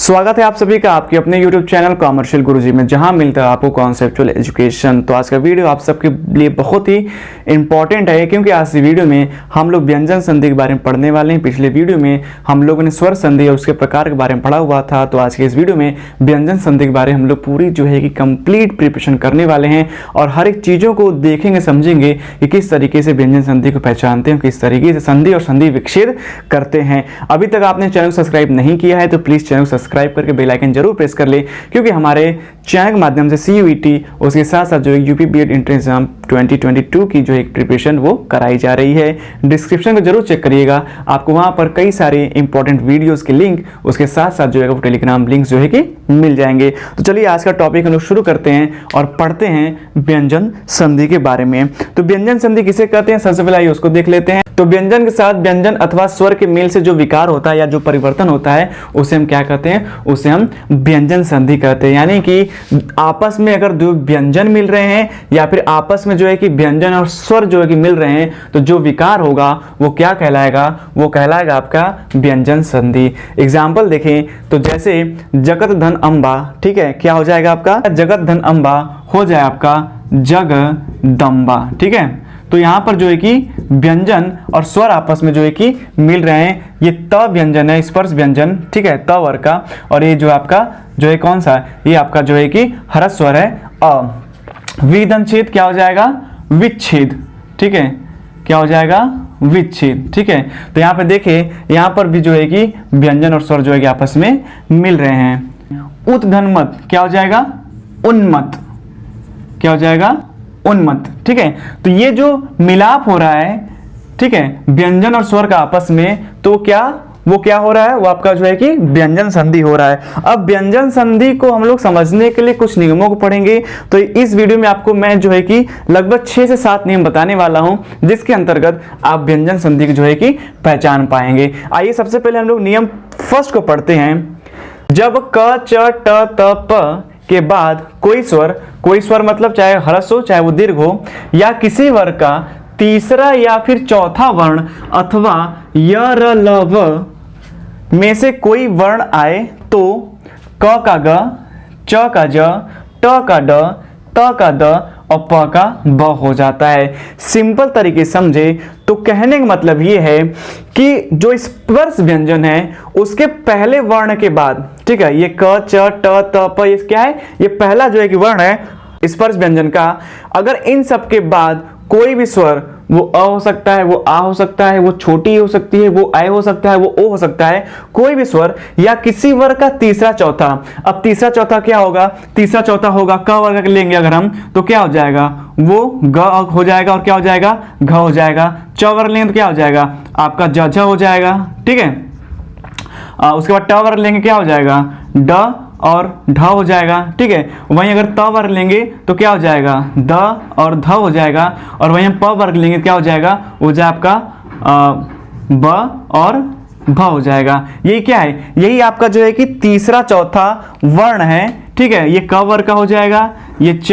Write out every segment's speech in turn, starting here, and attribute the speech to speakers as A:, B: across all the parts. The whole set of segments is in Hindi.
A: स्वागत है आप सभी का आपके अपने YouTube चैनल कॉमर्शियल गुरुजी में, जहां मिलता है आपको कॉन्सेप्चुअल एजुकेशन। तो आज का वीडियो आप सबके लिए बहुत ही इंपॉर्टेंट है, क्योंकि आज की वीडियो में हम लोग व्यंजन संधि के बारे में पढ़ने वाले हैं। पिछले वीडियो में हम लोगों ने स्वर संधि और उसके प्रकार के बारे में पढ़ा हुआ था, तो आज के इस वीडियो में व्यंजन संधि के बारे में हम लोग पूरी जो है कि कंप्लीट प्रिपरेशन करने वाले हैं और हर एक चीज़ों को देखेंगे, समझेंगे कि किस तरीके से व्यंजन संधि को पहचानते हैं, किस तरीके से संधि और संधि विच्छेद करते हैं। अभी तक आपने चैनल को सब्सक्राइब नहीं किया है तो प्लीज़ चैनल को सब्सक्राइब करके बेल आइकन जरूर प्रेस कर ले, क्योंकि हमारे चैनल के माध्यम से CUET उसके साथ साथ जो है यूपी बीएड एंट्रेंस एग्जाम 2022 की जो एक प्रिपरेशन वो कराई जा रही है। डिस्क्रिप्शन को जरूर चेक करिएगा, आपको वहां पर कई सारे इंपॉर्टेंट वीडियोस के लिंक उसके साथ साथ जो है वो टेलीग्राम लिंक्स जो है कि मिल जाएंगे। तो चलिए आज का टॉपिक हम लोग शुरू करते हैं और पढ़ते हैं व्यंजन संधि के बारे में। तो व्यंजन संधि किसे कहते हैं, सबसे पहले आइए उसको देख लेते हैं। तो व्यंजन के साथ व्यंजन अथवा स्वर के मेल से जो विकार होता है या जो परिवर्तन होता है उसे हम क्या कहते हैं, उसे हम व्यंजन संधि कहते हैं। यानी कि आपस में अगर दो व्यंजन मिल रहे हैं या फिर आपस में जो है कि व्यंजन और स्वर जो है कि मिल रहे हैं, तो जो विकार होगा वो क्या कहलाएगा, वो कहलाएगा आपका व्यंजन संधि। एग्जाम्पल देखें तो जैसे जगत धन अम्बा, ठीक है, क्या हो जाएगा आपका जगत धन अम्बा, हो जाए आपका जगदम्बा। ठीक है, तो यहां पर जो है कि व्यंजन और स्वर आपस में जो है कि मिल रहे हैं। ये त व्यंजन है, स्पर्श व्यंजन, ठीक है, त वर्ग का, और ये जो आपका जो है कौन सा, ये आपका जो है कि हरस स्वर है अ। विधन छेद क्या हो जाएगा, विच्छेद। ठीक है, क्या हो जाएगा, विच्छेद। ठीक है, तो यहाँ पे देखिए यहाँ पर भी जो है कि व्यंजन और स्वर जो है कि आपस में मिल रहे हैं। उत धन मत क्या हो जाएगा, उन्मत। क्या हो जाएगा, उन्मत। ठीक है, तो ये जो मिलाप हो रहा है, ठीक है, व्यंजन और स्वर का आपस में, तो वो क्या हो रहा है, वो आपका जो है कि व्यंजन संधि हो रहा है। अब व्यंजन संधि को हम लोग समझने के लिए कुछ नियमों को पढ़ेंगे। तो इस वीडियो में आपको मैं जो है कि लगभग 6 से 7 नियम बताने वाला हूं, जिसके अंतर्गत आप व्यंजन संधि की जो है कि पहचान पाएंगे। आइए सबसे पहले हम लोग नियम फर्स्ट को पढ़ते हैं। जब क च ट त प के बाद कोई स्वर मतलब चाहे ह्रस्व हो चाहे वो दीर्घ हो, या किसी वर्ग का तीसरा या फिर चौथा वर्ण अथवा य र ल व में से कोई वर्ण आए तो क का ग, च का ज, ट का ड, त का द और प का ब हो जाता है। सिंपल तरीके से समझे तो कहने का मतलब ये है कि जो स्पर्श व्यंजन है उसके पहले वर्ण के बाद, ठीक है, ये क च ट त प, ये क्या है, ये पहला जो है कि वर्ण है स्पर्श व्यंजन का। अगर इन सब के बाद कोई भी स्वर, वो अ हो सकता है, वो आ हो सकता है, वो छोटी हो सकती है, वो आय हो सकता है, वो ओ हो सकता है, कोई भी स्वर या किसी वर्ग का तीसरा चौथा। अब तीसरा चौथा क्या होगा, तीसरा चौथा होगा क वर्ग लेंगे अगर हम, तो क्या हो जाएगा, वो ग हो जाएगा और क्या हो जाएगा, घ हो जाएगा। च वर्ग लेंगे तो क्या हो जाएगा आपका ज झ हो जाएगा। ठीक है, उसके बाद ट वर्ग लेंगे क्या हो जाएगा, ड और ढ हो जाएगा। ठीक है, वहीं अगर त वर्ग लेंगे तो क्या हो जाएगा, द और ध हो जाएगा, और वहीं हम प वर्ग लेंगे क्या हो जाएगा, वो जाए आपका ब और भ हो जाएगा। यही क्या है, यही आपका जो है कि तीसरा चौथा वर्ण है। ठीक है, ये क वर्ग का हो जाएगा, ये च,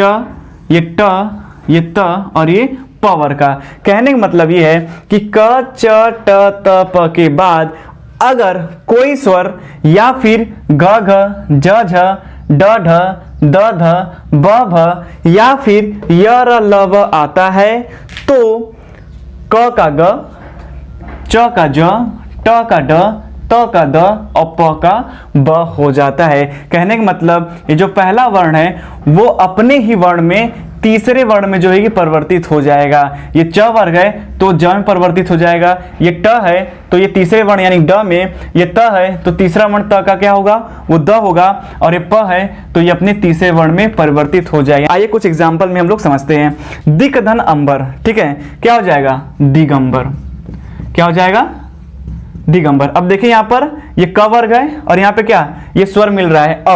A: ये ट, ये त और ये प वर्ग का। कहने का मतलब ये है कि क च ट त प के बाद अगर कोई स्वर या फिर ग घ, ज झ, ड ढ, द ध, ब भ या फिर य र ल व आता है तो क का ग, च का ज, ट का ड, त का द और प का ब हो जाता है। कहने का मतलब ये जो पहला वर्ण है वो अपने ही वर्ण में तीसरे वर्ण में जो है कि परिवर्तित हो जाएगा। ये च वर्ग है तो ज में परिवर्तित हो जाएगा, ये ट है तो ये तीसरे वर्ण यानी ड में, ये त है तो तीसरा वर्ण त का क्या होगा, वो द होगा, और ये प है तो ये अपने तीसरे वर्ण में परिवर्तित हो जाएगा। आइए कुछ एग्जाम्पल में हम लोग समझते हैं। दिक धन अंबर, ठीक है, क्या हो जाएगा, दिगंबर। क्या हो जाएगा, दिगंबर। अब देखिए यहाँ पर ये क वर्ग है और यहाँ पे क्या, ये स्वर मिल रहा है अ,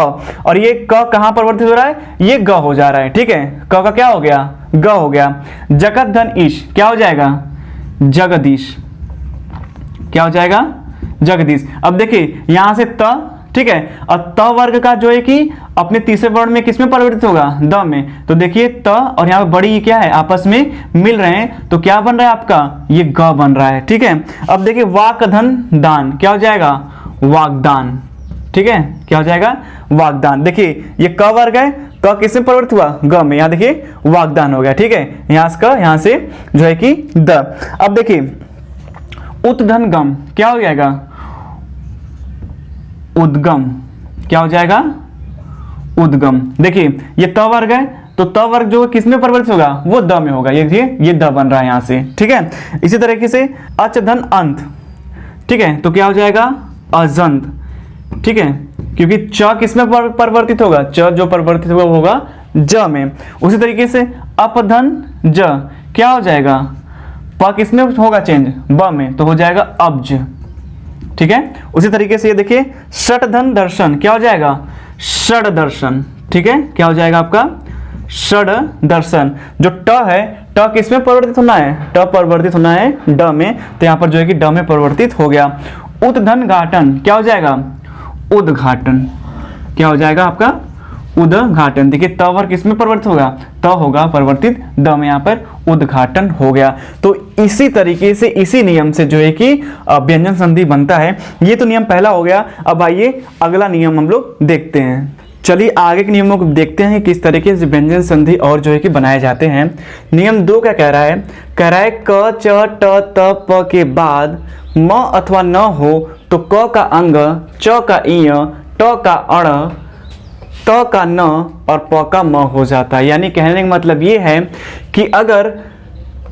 A: और ये क कहाँ परिवर्तित हो रहा है, ये ग हो जा रहा है। ठीक है, क का क्या हो गया, ग हो गया। जगत धन ईश क्या हो जाएगा, जगदीश। क्या हो जाएगा, जगदीश। अब देखिए यहाँ से त, ठीक है, और त वर्ग का जो है कि अपने तीसरे वर्ण में किसमें परिवर्तित होगा, द में। तो देखिए त और यहाँ पे बड़ी क्या है, आपस में मिल रहे हैं, तो क्या बन रहा है आपका, ये ग बन रहा है। ठीक है, अब देखिए वाक धन दान क्या हो जाएगा, वागदान। ठीक है, क्या हो जाएगा, वागदान। देखिए ये क वर्ग है, क किस में परिवर्तित हुआ, ग में, यहाँ देखिए वागदान हो गया। ठीक है, यहाँ से क, यहाँ से जो है कि द। अब देखिए उत्धन गम क्या हो जाएगा, उद्गम, क्या हो जाएगा, उद्गम। देखिए ये त वर्ग है, तो त वर्ग जो किस में परिवर्तित होगा, वो द में होगा। ये देखिए ये द बन रहा है यहाँ से। ठीक है, इसी तरीके से अच धन अंत, ठीक है, तो क्या हो जाएगा, अजंत। ठीक है, क्योंकि च किस में परिवर्तित होगा, च जो परिवर्तित हुआ होगा ज में। उसी तरीके से अपधन ज क्या हो जाएगा, प किस में होगा चेंज, ब में, तो हो जाएगा अब्ज। ठीक है, उसी तरीके से ये देखिए षट धन दर्शन क्या हो जाएगा, षड दर्शन। ठीक है, क्या हो जाएगा आपका, षड दर्शन। जो ट है, ट किस में परिवर्तित होना है, ट परिवर्तित होना है ड में, तो यहाँ पर जो है कि ड में परिवर्तित हो गया। उद्धन घाटन क्या हो जाएगा, उद्घाटन। क्या हो जाएगा आपका, उद्घाटन। देखिए त वर्ग किस में परिवर्तित होगा, त होगा परिवर्तित द में, यहाँ पर उद्घाटन हो गया। तो इसी तरीके से, इसी नियम से जो है कि व्यंजन संधि बनता है। ये तो नियम पहला हो गया। अब आइए अगला नियम हम लोग देखते हैं। चलिए आगे के नियमों को देखते हैं किस तरीके से व्यंजन संधि और जो है कि बनाए जाते हैं। नियम 2 क्या कह रहा है, कह रहा है क च ट त प के बाद म अथवा न हो तो क का अंग, च का इ, ट का अण, त का न और प का म हो जाता है। यानी कहने का मतलब ये है कि अगर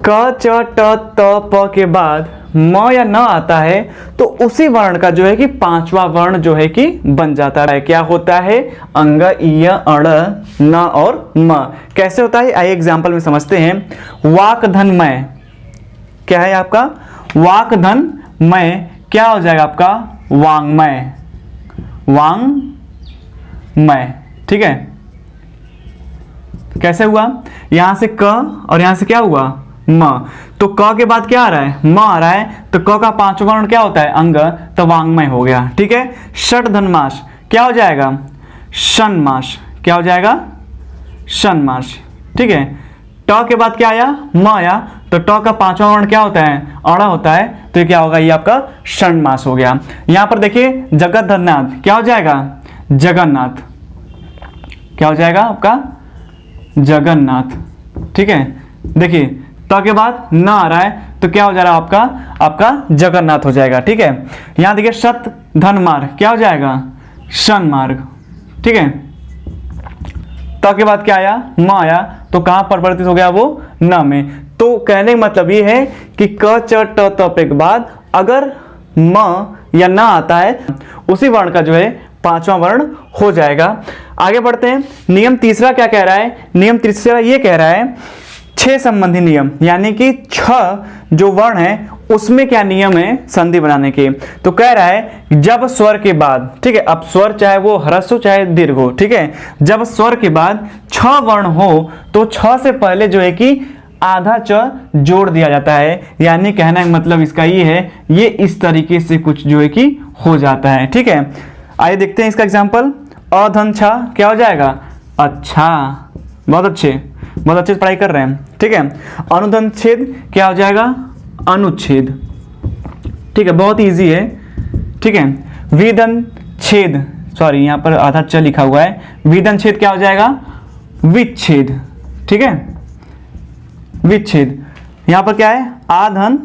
A: क च ट त प के बाद म या न आता है तो उसी वर्ण का जो है कि पांचवा वर्ण जो है कि बन जाता है। क्या होता है, अंग, इय, अण, न और म। कैसे होता है आइए एग्जाम्पल में समझते हैं। वाक धन मय क्या है आपका, वाक धन मय क्या हो जाएगा आपका, वांग्मय, वांग्मय। ठीक है, कैसे हुआ, यहां से क और यहां से क्या हुआ, म। तो क के बाद क्या आ रहा है, म आ रहा है, तो क का पांचवा वर्ण क्या होता है, अंग, तो वांग्मय हो गया। ठीक है, षट धनमास क्या हो जाएगा, षण्मास। क्या हो जाएगा, षण्मास। ठीक है, ट के बाद क्या आया, म आया, तो ट का पांचवा वर्ण क्या होता है, अड़ा होता है, तो ये क्या होगा, ये आपका षण्मास हो गया। यहां पर देखिए जगत धन्नाथ क्या हो जाएगा, जगन्नाथ। क्या हो जाएगा आपका, जगन्नाथ। ठीक है, देखिए त के बाद न आ रहा है, तो क्या हो जा रहा है आपका जगन्नाथ हो जाएगा। ठीक है, यहां देखिए शत धन मार्ग क्या हो जाएगा, शनमार्ग। ठीक है, त के बाद क्या आया, म आया, तो कहां परिवर्तित हो गया, वो न में। तो कहने का मतलब ये है कि क च ट त पे के बाद अगर म या न आता है उसी वर्ण का जो है पांचवा वर्ण हो जाएगा। आगे बढ़ते हैं। नियम तीसरा क्या कह रहा है, नियम तीसरा ये कह रहा है 6 संबंधी नियम, यानी कि 6 जो वर्ण है उसमें क्या नियम है संधि बनाने के। तो कह रहा है जब स्वर के बाद, ठीक है, अब स्वर चाहे वो ह्रस्व हो चाहे दीर्घ हो, ठीक है, जब स्वर के बाद 6 वर्ण हो तो 6 से पहले जो है कि आधा च जोड़ दिया जाता है। यानी कहने का मतलब इसका ये है, ये इस तरीके से कुछ जो है कि हो जाता है। ठीक है, आइए देखते हैं इसका एग्जाम्पल। अधन छा क्या हो जाएगा, अच्छा, बहुत अच्छे से पढ़ाई कर रहे हैं। ठीक है, अनुधन छेद क्या हो जाएगा, अनुच्छेद। ठीक है, बहुत इजी है। ठीक है, विधन छेद, सॉरी यहाँ पर आधा च लिखा हुआ है, विधन छेद क्या हो जाएगा, विच्छेद। ठीक है, विच्छेद। यहां पर क्या है, आधन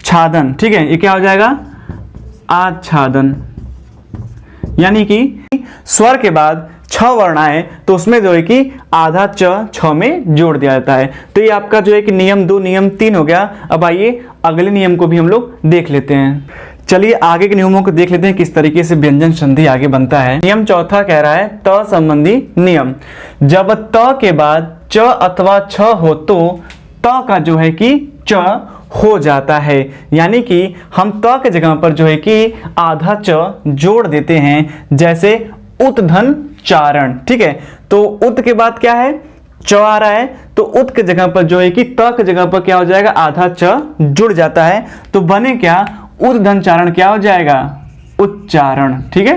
A: छादन। ठीक है, ये क्या हो जाएगा, आच्छादन। यानी कि स्वर के बाद 6 वर्ण आए तो उसमें जो है कि आधा च 6 में जोड़ दिया जाता है। तो ये आपका जो है कि नियम 2 नियम 3 हो गया। अब आइए अगले नियम को भी हम लोग देख लेते हैं। चलिए आगे के नियमों को देख लेते हैं किस तरीके से व्यंजन संधि आगे बनता है। नियम चौथा कह रहा है त संबंधी नियम। जब त के बाद च अथवा छ हो तो त का जो है कि च हो जाता है। यानी कि हम त के जगह पर जो है कि आधा च जोड़ देते हैं, जैसे उत्धन चारण। ठीक है, तो उत के बाद क्या है, च आ रहा है, तो उत के जगह पर जो है कि त के जगह पर क्या हो जाएगा, आधा च जुड़ जाता है, तो बने क्या, उद्धन चारण क्या हो जाएगा, उच्चारण। ठीक है,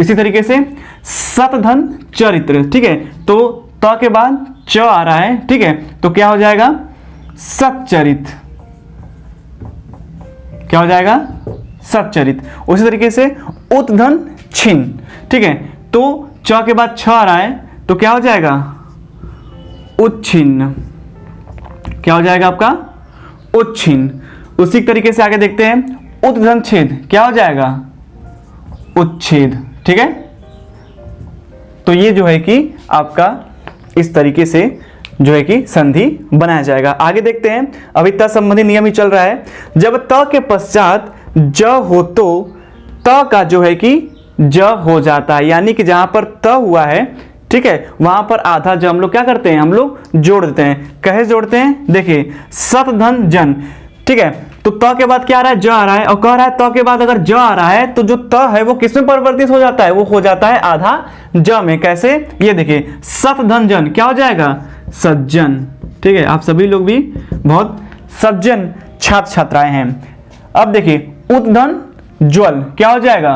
A: इसी तरीके से सतधन चरित्र। ठीक है, तो त के बाद च आ रहा है, ठीक है, तो क्या हो जाएगा, सच्चरित। क्या हो जाएगा, सच्चरित। उसी तरीके से उत्धन छिन, ठीक है, तो च के बाद छ आ रहा है तो क्या हो जाएगा, उच्छिन्न। क्या हो जाएगा आपका, उच्छिन्न। उसी तरीके से आगे देखते हैं, उत्धन छेद, क्या हो जाएगा, उच्छेद, ठीक है। तो ये जो है कि आपका इस तरीके से जो है कि संधि बनाया जाएगा। आगे देखते हैं, अभी त संबंधी नियम ही चल रहा है। जब त के पश्चात ज हो तो त का जो है कि ज हो जाता है, यानी कि जहां पर त हुआ है, ठीक है, वहां पर आधा ज हम लोग क्या करते हैं, हम लोग जोड़ देते हैं। कैसे जोड़ते हैं, देखिए, सत धन जन, ठीक है, तो त के बाद क्या आ रहा है, ज आ रहा है, और कह रहा है त के बाद अगर ज आ रहा है तो जो त है वो किस में परिवर्तित हो जाता है, वो हो जाता है आधा ज में। कैसे, ये देखिए, सत धन जन क्या हो जाएगा, सज्जन, ठीक है। आप सभी लोग भी बहुत सज्जन छात्र छात्राएं हैं। अब देखिए, उद्धन ज्वल क्या हो जाएगा,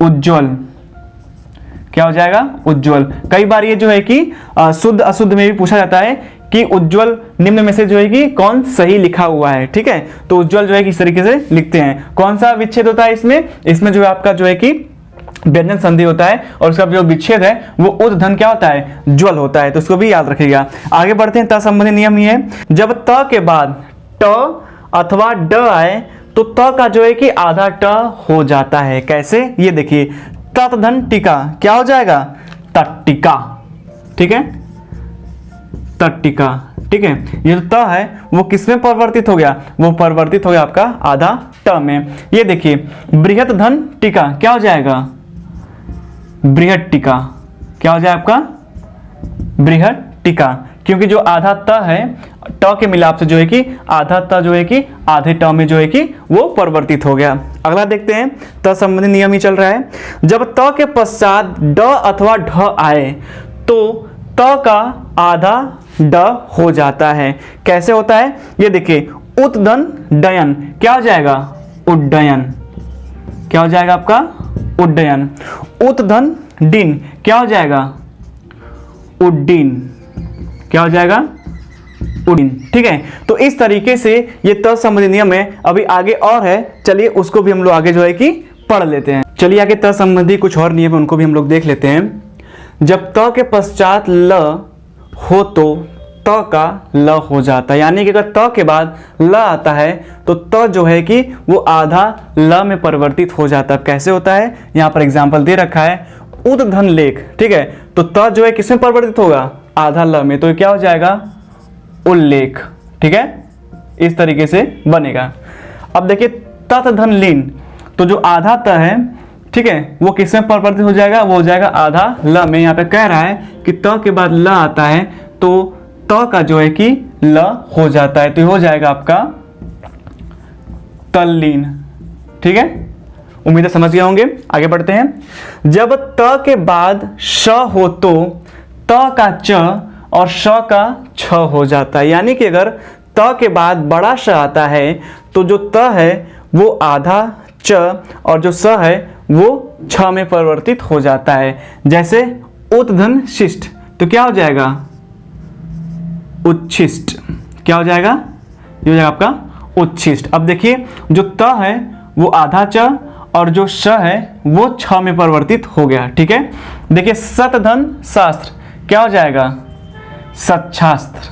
A: उज्ज्वल, क्या हो जाएगा, उज्ज्वल। कई बार ये जो है कि शुद्ध अशुद्ध में भी पूछा जाता है कि उज्ज्वल निम्न में से जो है कि कौन सही लिखा हुआ है, ठीक है। तो उज्ज्वल जो है कि इस तरीके से लिखते हैं। कौन सा विच्छेद होता है इसमें, इसमें जो है आपका जो है कि व्यंजन संधि होता है, और उसका जो विच्छेद है वो उद्धन क्या होता है, ज्वल होता है। तो इसको भी याद रखिएगा। आगे बढ़ते हैं, त संबंधी नियम ये है, जब त के बाद ट अथवा ड आए तो त का जो है कि आधा ट हो जाता है। कैसे, ये देखिए, तत्धन टिका क्या हो जाएगा, तट्टिका, ठीक है, तट्टिका, ठीक है। ये जो त है वो किसमें परिवर्तित हो गया, वो परिवर्तित हो गया आपका आधा ट में। ये देखिए, बृहत धन टिका क्या हो जाएगा, बृहत टिका, क्या हो जाए आपका, बृहत टिका, क्योंकि जो आधा त है ट के मिलाप से जो है कि आधा त जो है कि आधे ट में जो है कि वो परिवर्तित हो गया। अगला देखते हैं, त संबंधी नियम ही चल रहा है। जब त के पश्चात ड अथवा ढ आए तो त का आधा ड हो जाता है। कैसे होता है, ये देखिए, उत्धन डयन क्या हो जाएगा, उड्डयन, क्या हो जाएगा आपका, उड्डयन। उत्धन डिन क्या हो जाएगा, उड्डीन, क्या हो जाएगा, उड्डीन, ठीक है। तो इस तरीके से ये त संबंधी नियम है। अभी आगे और है, चलिए उसको भी हम लोग आगे जो है कि पढ़ लेते हैं। चलिए आगे त संबंधी कुछ और नियम है, उनको भी हम लोग देख लेते हैं। जब त के पश्चात ल हो तो त का ल हो जाता है, यानी कि अगर त के बाद ल आता है तो त जो है कि वो आधा ल में परिवर्तित हो जाता है। कैसे होता है, यहाँ पर एग्जाम्पल दे रखा है, उद्धन लेख, ठीक है, तो त जो है किसमें परिवर्तित होगा, आधा ल में, तो क्या हो जाएगा, उल्लेख, ठीक है, इस तरीके से बनेगा। अब देखिए, तत्धन लीन, तो जो आधा त है, ठीक है, वो किसमें परिवर्तित हो जाएगा, वो हो जाएगा आधा ल में। यहाँ पे कह रहा है कि त के बाद ल आता है तो त का जो है कि ल हो जाता है, तो हो जाएगा आपका तल्लीन, ठीक है। उम्मीद है समझ गए होंगे। आगे बढ़ते हैं, जब त के बाद श हो तो त का च और श का छ हो जाता है, यानी कि अगर त के बाद बड़ा श आता है तो जो त है वो आधा च और जो स है वो छ में परिवर्तित हो जाता है। जैसे उत्धन शिष्ट, तो क्या हो जाएगा, उच्छिष्ट, क्या हो जाएगा, ये हो जाएगा आपका उच्छिष्ट। अब देखिए, जो त है वो आधा च और जो श है वो छ में परिवर्तित हो गया, ठीक है। देखिए, सतधन शास्त्र क्या हो जाएगा, सच्छास्त्र,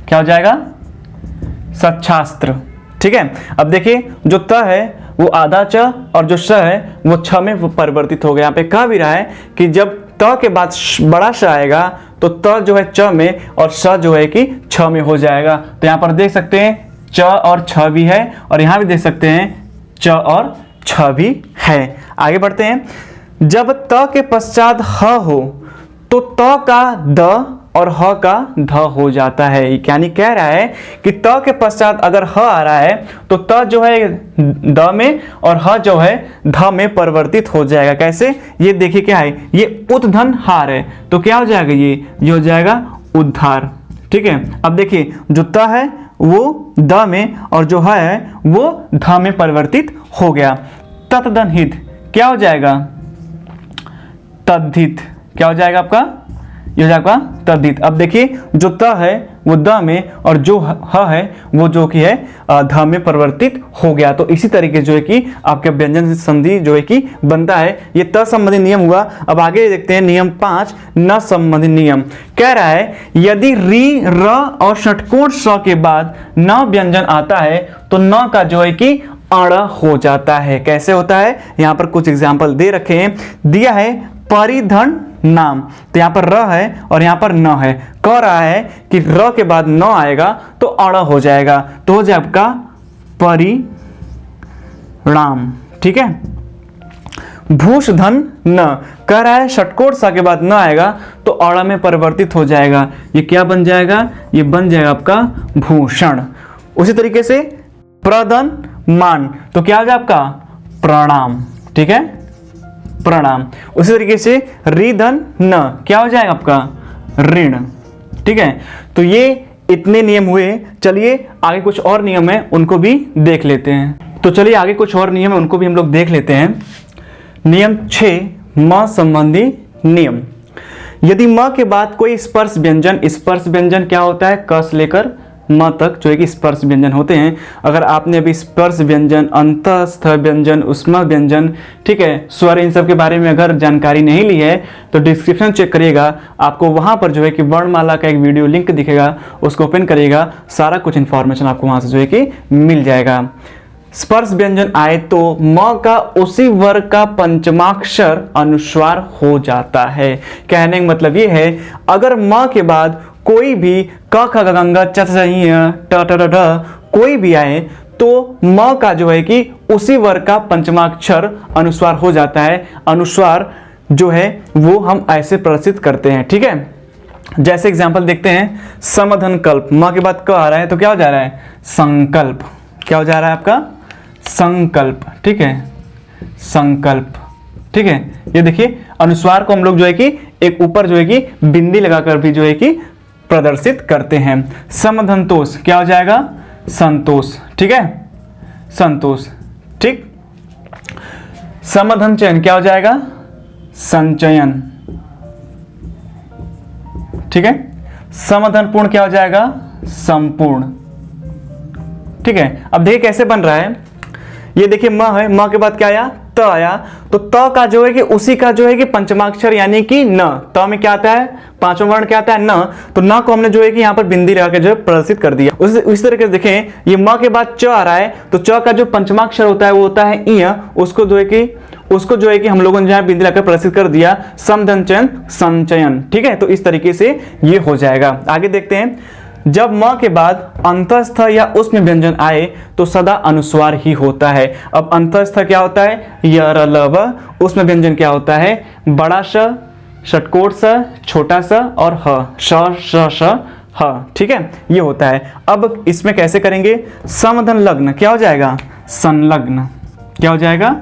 A: क्या हो जाएगा, सच्छास्त्र, ठीक है। अब देखिए, जो त है वो आधा च और जो श है वो छ में परिवर्तित हो गया। यहाँ पे कह भी रहा है कि जब त के बाद बड़ा श आएगा तो त जो है च में और श जो है कि छ में हो जाएगा। तो यहाँ पर देख सकते हैं च और छ भी है, और यहाँ भी देख सकते हैं च और छ भी है। आगे बढ़ते हैं, जब त के पश्चात ह हो तो त का द और ह का ध हो जाता है, यानी कह रहा है कि त के पश्चात अगर ह आ रहा है तो त जो है द में और ह जो है ध में परिवर्तित हो जाएगा। कैसे, ये देखिए क्या है, ये उत्धन हार है, तो क्या हो जाएगा, ये हो जाएगा उद्धार, ठीक है। अब देखिए, जो त है वो द में और जो है वो ध में परिवर्तित हो गया। तत्धन हित क्या हो जाएगा, तद्धित, क्या हो जाएगा आपका, ये हो जाएगा तद्धित। अब देखिए जो त है वो द में और जो ह है वो जो कि है ध में परिवर्तित हो गया। तो इसी तरीके जो है कि आपके व्यंजन संधि जो है कि बनता है। ये त संबंधी नियम हुआ। अब आगे देखते हैं नियम 5 न संबंधी नियम। कह रहा है यदि री र और षटकोण स के बाद न व्यंजन आता है तो न का जो है कि अण हो जाता है। कैसे होता है, यहाँ पर कुछ एग्जाम्पल दे रखे हैं। दिया है परिधन नाम, तो यहाँ पर र है और यहाँ पर न है। कह रहा है कि र के बाद न आएगा तो अण हो जाएगा, तो हो जाए आपका परिणाम। ठीक है। भूषधन न, कह रहा है षटकोण सा के बाद न आएगा तो अण में परिवर्तित हो जाएगा। ये क्या बन जाएगा, ये बन जाएगा आपका भूषण। उसी तरीके से प्रदन मान, तो क्या हो जाएगा आपका प्रणाम। ठीक है, प्रणाम। उसी तरीके से रिधन न, क्या हो जाएगा आपका ऋण। ठीक है, तो ये इतने नियम हुए। चलिए आगे कुछ और नियम है उनको भी देख लेते हैं। तो चलिए आगे कुछ और नियम है उनको भी हम लोग देख लेते हैं। नियम 6 म संबंधी नियम। यदि म के बाद कोई स्पर्श व्यंजन क्या होता है, क से लेकर म तक जो है कि स्पर्श व्यंजन होते हैं। अगर आपने अभी स्पर्श व्यंजन, अंतस्थ व्यंजन, ऊष्मा व्यंजन, ठीक है, स्वर, इन सब के बारे में अगर जानकारी नहीं ली है तो डिस्क्रिप्शन चेक करिएगा, आपको वहां पर जो है कि वर्णमाला का एक वीडियो लिंक दिखेगा, उसको ओपन करिएगा, सारा कुछ इन्फॉर्मेशन आपको वहां से जो है कि मिल जाएगा। स्पर्श व्यंजन आए तो म का उसी वर्ग का पंचमाक्षर अनुस्वार हो जाता है। कहने का मतलब ये है अगर म के बाद कोई भी क ख ग घ च छ ट ट ट कोई भी आए तो म का जो है कि उसी वर्ग का पंचमाक्षर अनुस्वार हो जाता है। अनुस्वार जो है वो हम ऐसे प्रदर्शित करते हैं। ठीक है, जैसे एग्जांपल देखते हैं, समधन कल्प, म के बाद क आ रहा है तो क्या हो जा रहा है, संकल्प। क्या हो जा रहा है आपका, संकल्प। ठीक है, संकल्प। ठीक है, ये देखिए अनुस्वार को हम लोग जो है कि एक ऊपर जो है कि बिंदी लगाकर भी जो है कि प्रदर्शित करते हैं। समधनतोष क्या हो जाएगा, संतोष। ठीक है, संतोष। ठीक, समधन चयन क्या हो जाएगा, संचयन। ठीक है, समधन पूर्ण क्या हो जाएगा, संपूर्ण। ठीक है, अब देखिए कैसे बन रहा है। ये देखिए म है, म के बाद क्या आया, त आया, तो त का जो है कि उसी का जो है कि पंचमाक्षर यानी कि न, त में क्या आता है, पांचवा वर्ण क्या आता है, न, तो न को हमने जो है कि यहाँ पर बिंदी लगा के जो है प्रदर्शित कर दिया। उस तरीके से देखें, ये म के बाद च आ रहा है तो च का जो पंचमाक्षर होता है वो होता है इ, उसको जो है कि हम लोगों ने जहाँ बिंदी लगाकर प्रदर्शित कर दिया, समधन चयन संचयन। ठीक है, तो इस तरीके से ये हो जाएगा। आगे देखते हैं, जब म के बाद अंतस्थ या ऊष्म व्यंजन आए तो सदा अनुस्वार ही होता है। अब अंतस्थ क्या होता है, य र ल व, ऊष्म व्यंजन क्या होता है, बड़ा श, षटकोण स, छोटा स और ह, श श ह। ठीक है, ये होता है। अब इसमें कैसे करेंगे, समधन लग्न क्या हो जाएगा, संलग्न। क्या हो जाएगा,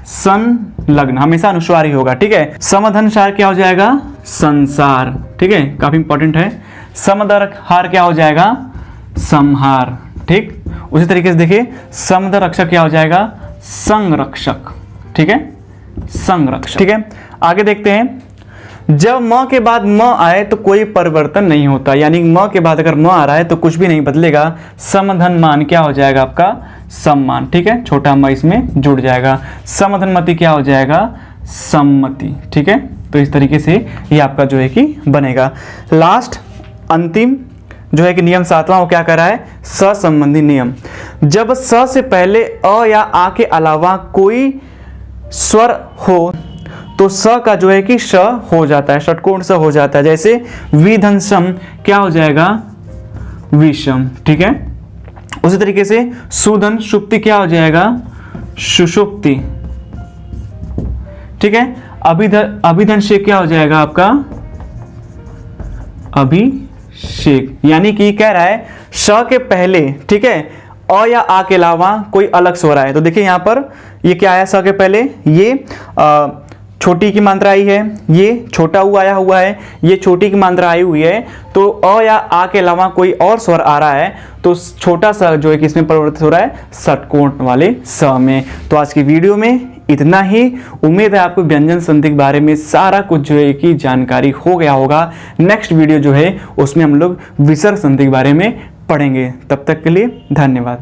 A: संलग्न, हमेशा अनुस्वार ही होगा। ठीक है, समधन सार क्या हो जाएगा, संसार। ठीक है, काफी इंपॉर्टेंट है। समदर हार क्या हो जाएगा, संहार। ठीक, उसी तरीके से देखिए, समदर रक्षक क्या हो जाएगा, संरक्षक। ठीक है, संरक्षक। ठीक है, आगे देखते हैं, जब म के बाद म आए तो कोई परिवर्तन नहीं होता, यानी म के बाद अगर म आ रहा है तो कुछ भी नहीं बदलेगा। समधन मान क्या हो जाएगा आपका, सम्मान। ठीक है, छोटा म इसमें जुड़ जाएगा। समधनमति क्या हो जाएगा, सम्मति। ठीक है, तो इस तरीके से ये आपका जो है कि बनेगा। लास्ट अंतिम जो है कि नियम 7वां, वो क्या कर रहा है, स संबंधी नियम। जब स से पहले अ या आ के अलावा कोई स्वर हो तो स का जो है कि श हो जाता है, षटकोण स हो जाता है। जैसे विधंसम क्या हो जाएगा, विषम। ठीक है, उसी तरीके से सुधन सुप्ति क्या हो जाएगा, सुषुप्ति। ठीक है, अभिधन शेख क्या हो जाएगा आपका, अभिषेक। यानी कि कह रहा है श के पहले, ठीक है, अ या आ के अलावा कोई अलग स्वर आए तो देखिए यहाँ पर ये क्या आया, स के पहले ये छोटी की मात्रा आई है, ये छोटा ऊ आया हुआ है, ये छोटी की मात्रा आई हुई है, तो अ या आ के अलावा कोई और स्वर आ रहा है तो छोटा सा जो है कि इसमें परिवर्तित हो रहा है षटकोण वाले स में। तो आज की वीडियो में इतना ही। उम्मीद है आपको व्यंजन संधि के बारे में सारा कुछ जो है कि जानकारी हो गया होगा। नेक्स्ट वीडियो जो है उसमें हम लोग विसर्ग संधि के बारे में पढ़ेंगे। तब तक के लिए धन्यवाद।